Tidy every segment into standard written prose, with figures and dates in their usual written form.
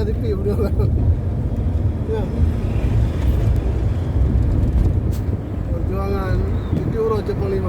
dekat TV berdua. Ya. Perjuangan 7 euro cepol 5.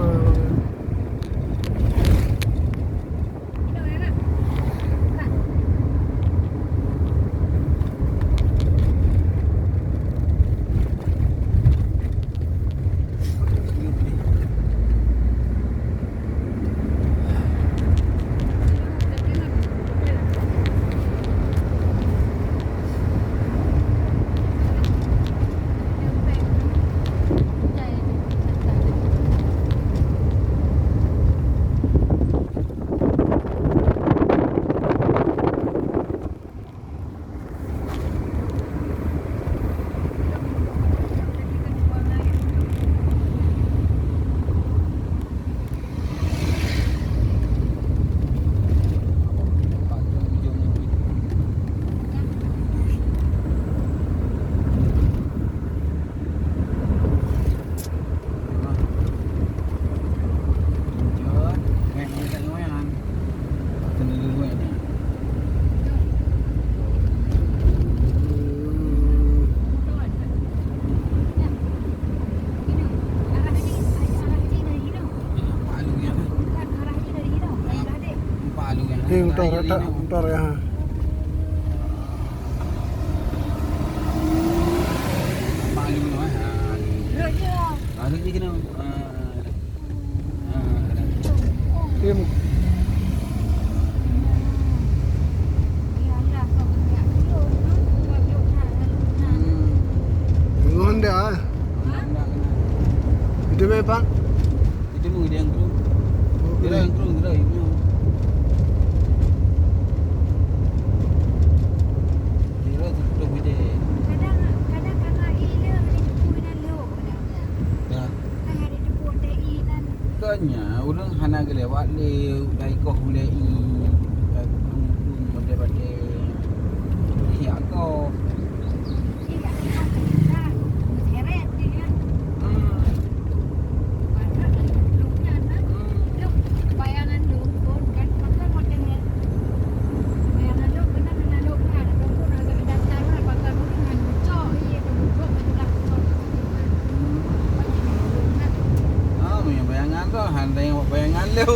Motor ya. Paling mah. Lalu ni kena Tim. Honda. Itu memang. itu mu dia yang kru. Dia yang kru dia ini. Dia tu bude. Kadang-kadang kakak ile hari depan dan lewat dah. Ya. Hari depan dah dan Kanya ulang hana gelewat le dai ko hulai model pada siap ko. tidak kita seret dia. Mana lunya nak. Lu bayangan lu pun kan pasal modelnya. Bayangan lu benar benar lu kan ada pun agak datang lah pasal dengan cok iya tu buat betul cok. Yang bayangan tu, handa yang bayangan lu.